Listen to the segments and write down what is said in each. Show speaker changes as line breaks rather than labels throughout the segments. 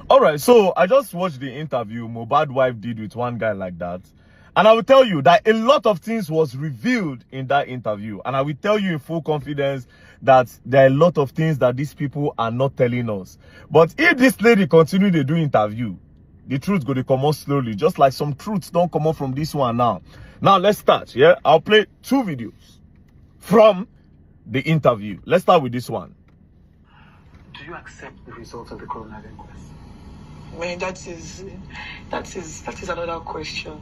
All right, so I just watched the interview Mohbad wife did with one guy like that. And I will tell you that a lot of things was revealed in that interview. And I will tell you in full confidence that there are a lot of things that these people are not telling us. But if this lady continue to do interview, the truth go to come out slowly. Just like some truths don't come out from this one now. Now, let's start, yeah? I'll play 2 videos from the interview. Let's start with this one.
Do you accept the results of the coroner inquest?
Man, that is another question.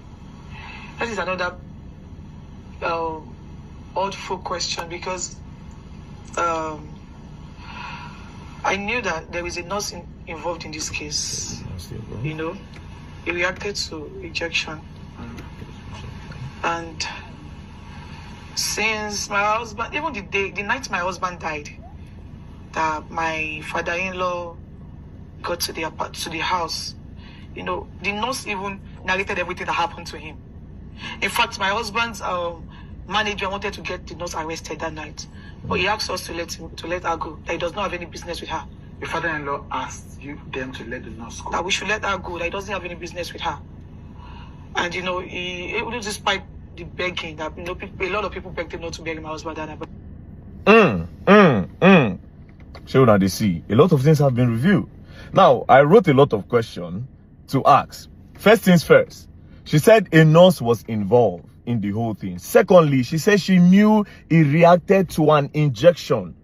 That is another oddful question, because I knew that there is a nurse involved in this case. You know, he reacted to rejection. And since my husband, even the night my husband died, that my father-in-law got to the house, you know, the nurse even narrated everything that happened to him. In fact, my husband's manager wanted to get the nurse arrested that night, but he asked us to let her go. That he does not have any business with her.
Your father-in-law asked them to let the nurse go.
That we should let her go. That he doesn't have any business with her. And you know, despite the begging, that, you know, a lot of people begged him not to bury my husband.
Sure, now they see a lot of things have been revealed. Now, I wrote a lot of questions to ask. First things first, she said a nurse was involved in the whole thing. Secondly, she said she knew he reacted to an injection.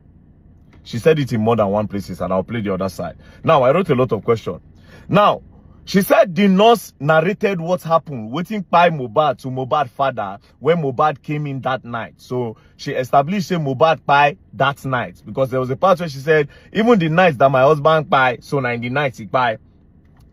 She said it in more than one places, and I'll play the other side. Now, I wrote a lot of questions. Now, she said the nurse narrated what happened, waiting by Mohbad to Mohbad father when Mohbad came in that night. So she established Mohbad by that night, because there was a part where she said, even the night that my husband by, so 90 nights he by.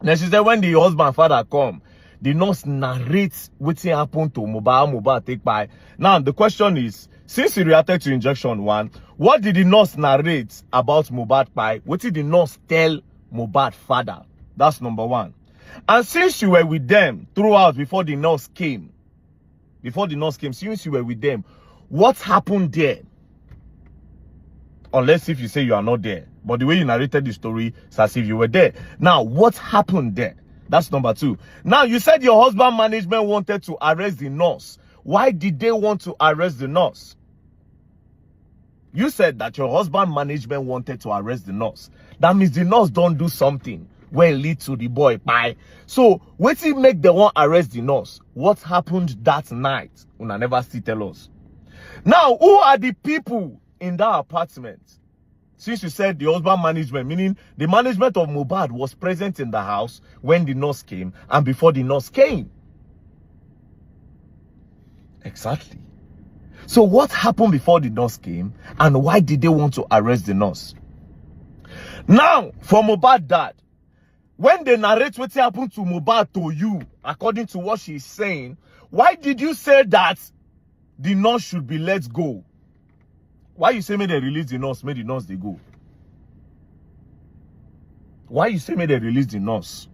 Then she said when the husband father come, the nurse narrates what happened to Mohbad take by. Now the question is, since he reacted to injection 1, what did the nurse narrate about Mohbad by? What did the nurse tell Mohbad father? That's number 1. And since you were with them throughout before the nurse came, since you were with them, what happened there? Unless if you say you are not there. But the way you narrated the story, it's as if you were there. Now, what happened there? That's number 2. Now, you said your husband management wanted to arrest the nurse. Why did they want to arrest the nurse? You said that your husband management wanted to arrest the nurse. That means the nurse don't do something when lead to the boy pie. So, what he make the one arrest the nurse? What happened that night? Una never still tell us. Now, who are the people in that apartment? Since you said the husband management, meaning the management of Mohbad was present in the house when the nurse came and before the nurse came. Exactly. So what happened before the nurse came, and why did they want to arrest the nurse? Now, for Mohbad dad, when they narrate what happened to Mohbad to you, according to what she's saying, why did you say that the nurse should be let go? Why you say may they release the nurse, may the nurse they go? Why you say may they release the nurse?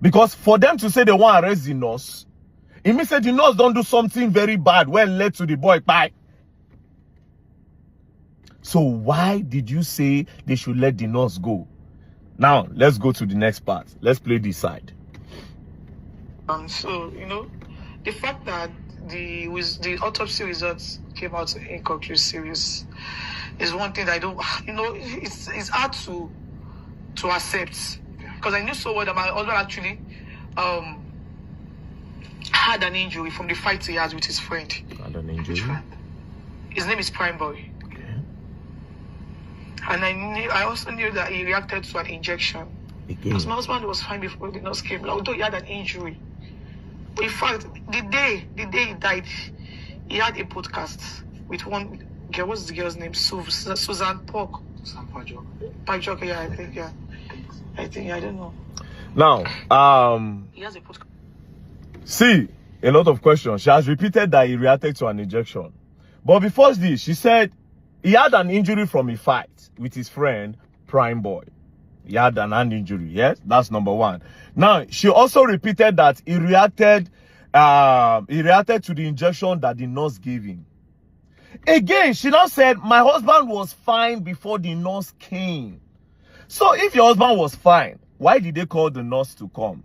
Because for them to say they want to arrest the nurse, it means that the nurse don't do something very bad when led to the boy bye. So why did you say they should let the nurse go? Now, let's go to the next part. Let's play this side.
So, you know, the fact that the autopsy results came out inconclusive is one thing that I don't, you know, it's hard to accept. Because I knew so well that my husband actually had an injury from the fight he has with his friend.
Had an injury?
His name is Prime Boy. And I also knew that he reacted to an injection. Because my husband was fine before the nurse came, although he had an injury. But in fact, the day he died, he had a podcast with one girl. What's the girl's name? Susan Pork.
Susan
Pajok, yeah, I think, yeah. I don't know.
Now,
he has a podcast.
See, a lot of questions. She has repeated that he reacted to an injection. But before this, she said he had an injury from a fight with his friend, Prime Boy. He had an hand injury, yes? That's number 1. Now, she also repeated that he reacted to the injection that the nurse gave him. Again, she now said, my husband was fine before the nurse came. So if your husband was fine why did they call the nurse to come?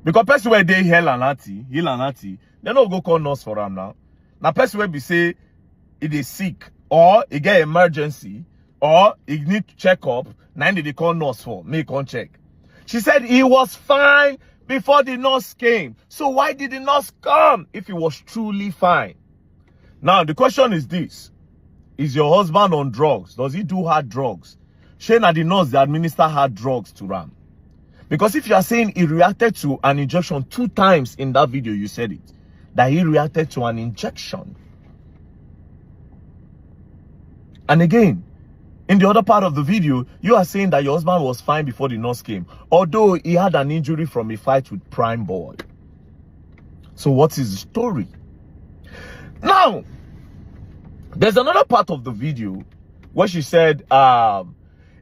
Because person where they heal and hearty, they don't go call nurse for them now. Now person where be say it is sick or it get emergency or it need to check up, now they call nurse for make on check. She said he was fine before the nurse came. So why did the nurse come if he was truly fine? Now the question is this: is your husband on drugs? Does he do hard drugs? Shane and the nurse they administer hard drugs to Ram. Because if you are saying he reacted to an injection 2 times in that video, you said it, that he reacted to an injection. And again, in the other part of the video, you are saying that your husband was fine before the nurse came, although he had an injury from a fight with Prime Boy. So what is the story? Now, there's another part of the video where she said,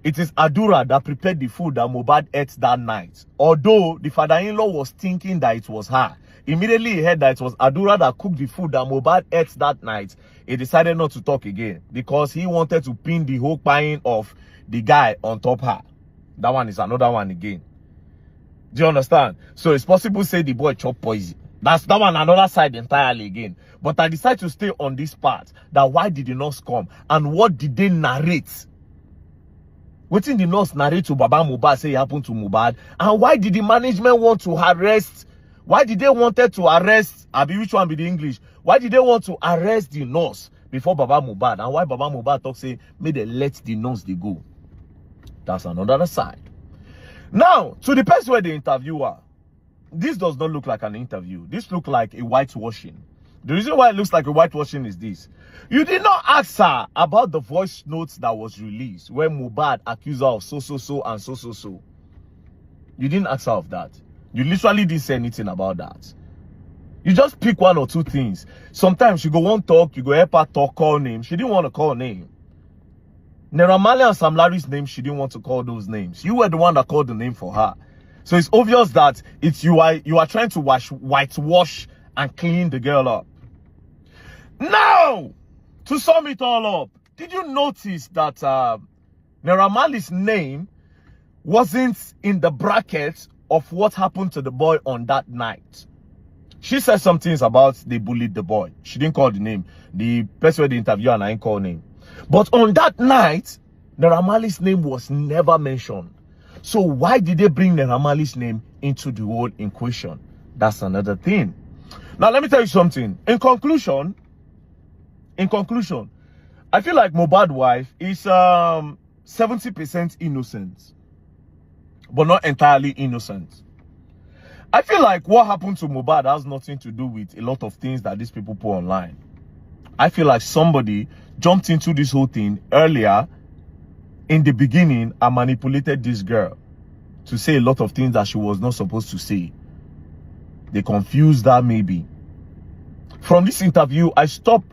it is Adura that prepared the food that Mohbad ate that night. Although the father-in-law was thinking that it was her. Immediately he heard that it was Adura that cooked the food that Mohbad ate that night. He decided not to talk again because he wanted to pin the whole pine of the guy on top her. That one is another one again. Do you understand? So it's possible to say the boy chop poison. That's that one another side entirely again. But I decided to stay on this part. That why did the nurse come? And what did they narrate? What did the nurse narrate to Baba Mohbad say happened to Mohbad? And why did the management want to arrest? Why did they wanted to arrest? Which one be the English? Why did they want to arrest the nurse before Baba Mohbad? And why Baba Mohbad talk say, may they let the nurse they go? That's another side. Now, to the person where the interviewer, this does not look like an interview. This looks like a whitewashing. The reason why it looks like a whitewashing is this. You did not ask her about the voice notes that was released when Mohbad accused her of so and so. You didn't ask her of that. You literally didn't say anything about that. You just pick 1 or 2 things. Sometimes you go want talk, you go help her talk, call name. She didn't want to call name. Naira Marley and Sam Larry's name, she didn't want to call those names. You were the one that called the name for her. So it's obvious that it's you are trying to whitewash and clean the girl up. Now, to sum it all up, did you notice that Naira Marley's name wasn't in the bracket of what happened to the boy on that night? She said some things about they bullied the boy. She didn't call the name. The person who the interview and I didn't call name. But on that night, Naira Marley's name was never mentioned. So why did they bring Naira Marley's name into the whole equation? That's another thing. Now let me tell you something. In conclusion, I feel like Mohbad's wife is 70% innocent, but not entirely innocent. I feel like what happened to Mohbad has nothing to do with a lot of things that these people put online. I feel like somebody jumped into this whole thing earlier in the beginning and manipulated this girl to say a lot of things that she was not supposed to say. They confused her maybe. From this interview, I stopped.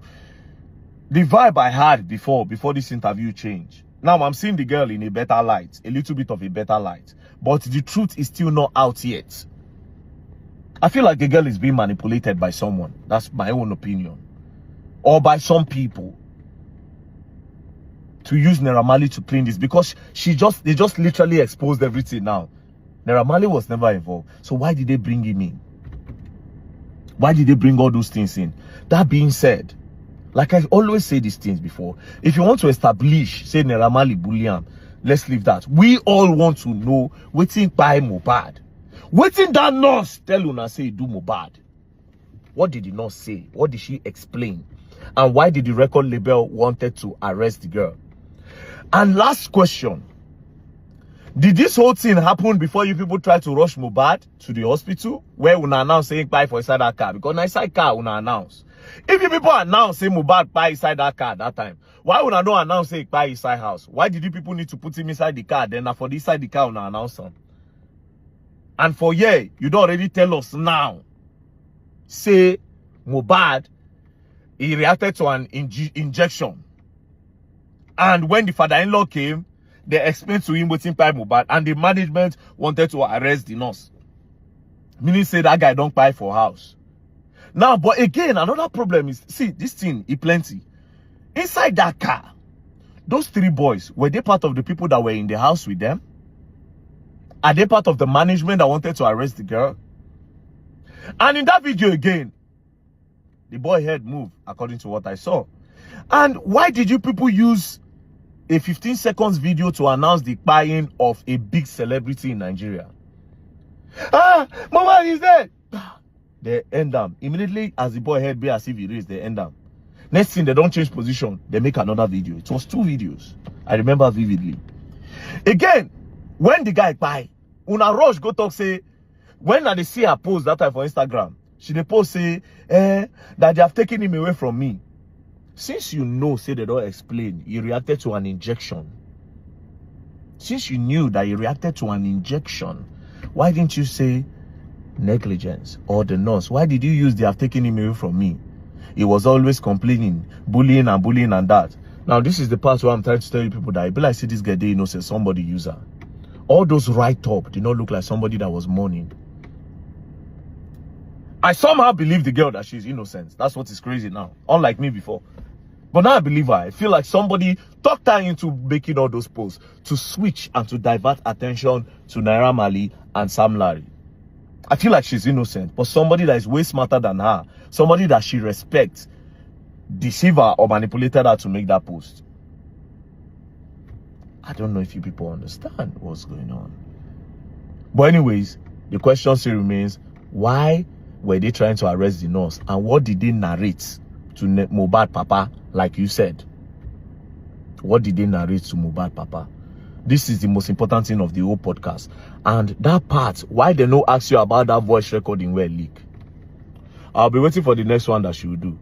The vibe I had before this interview changed. Now I'm seeing the girl in a better light, a little bit of a better light. But the truth is still not out yet. I feel like the girl is being manipulated by someone. That's my own opinion. Or by some people. To use Naira Marley to clean this. Because they just literally exposed everything now. Naira Marley was never involved. So why did they bring him in? Why did they bring all those things in? That being said, like I always say these things before, if you want to establish, say Naira Marley bullion, let's leave that. We all want to know wetin by Mohbad. Wetin that nurse tell una say do Mohbad? What did the nurse say? What did she explain? And why did the record label wanted to arrest the girl? And last question. Did this whole thing happen before you people tried to rush Mohbad to the hospital? Where una announce saying buy for inside that car? Because inside car una announce. If you people announce say Mohbad buy inside that car at that time, why would I not announce say buy inside house? Why did you people need to put him inside the car? Then for the inside the car una announce him? And for you don't already tell us now. Say Mohbad, he reacted to an injection. And when the father-in-law came, they explained to him waiting by Mohbad, and the management wanted to arrest the nurse. Meaning say that guy don't buy for house. Now, but again, another problem is, see, this thing is plenty. Inside that car, those 3 boys, were they part of the people that were in the house with them? Are they part of the management that wanted to arrest the girl? And in that video again, the boy head moved, according to what I saw. And why did you people use a 15 seconds video to announce the buying of a big celebrity in Nigeria? Mohbad is dead. They end them. Immediately as the boy head be as if he raised, they end them. Next thing, they don't change position. They make another video. It was 2 videos. I remember vividly. Again, when the guy buy, una rush go talk say, when they see her post that time for Instagram, she dey post say, that they have taken him away from me. Since you know, say they don't explain, he reacted to an injection. Since you knew that he reacted to an injection, why didn't you say negligence or the nurse? Why did you use they have taken him away from me? He was always complaining, bullying and that. Now, this is the part where I'm trying to tell you people that I be like, see this guy, they say somebody user. All those write-up did not look like somebody that was mourning. I somehow believe the girl that she's innocent. That's what is crazy now. Unlike me before. But now I believe her. I feel like somebody talked her into making all those posts to switch and to divert attention to Naira Marley and Sam Larry. I feel like she's innocent, but somebody that is way smarter than her, somebody that she respects, deceived her or manipulated her to make that post. I don't know if you people understand what's going on. But anyways, the question still remains, why were they trying to arrest the nurse? And what did they narrate to Mohbad Papa, like you said? What did they narrate to Mohbad Papa? This is the most important thing of the whole podcast. And that part, why they no ask you about that voice recording where leak? I'll be waiting for the next one that she will do.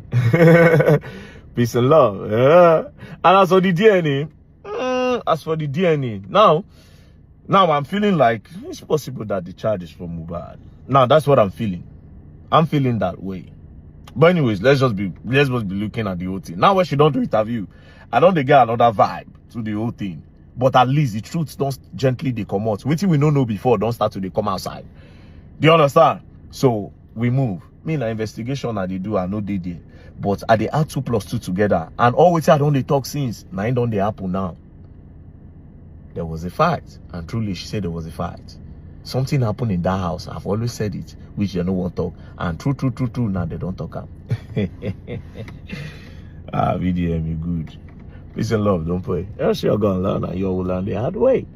Peace and love. Yeah. And as for the DNA, now I'm feeling like it's possible that the charge is from Mohbad. Now that's what I'm feeling. I'm feeling that way. But anyways, let's just be looking at the whole thing. Now when she don't do interview, I don't get another vibe to the whole thing. But at least the truth don't gently they come out. Waiting we don't know before don't start to they come outside. Do you understand? So we move. Me na investigation I they do, I know they did. But I they add 2 plus 2 together. And always I don't they talk since. Now it don't they happen now. There was a fight. And truly she said there was a fight. Something happened in that house. I've always said it, which they no want to talk. And true, now they don't talk up. VDM, you good. Peace and love, don't play. Else you're gonna learn and you will learn the hard way.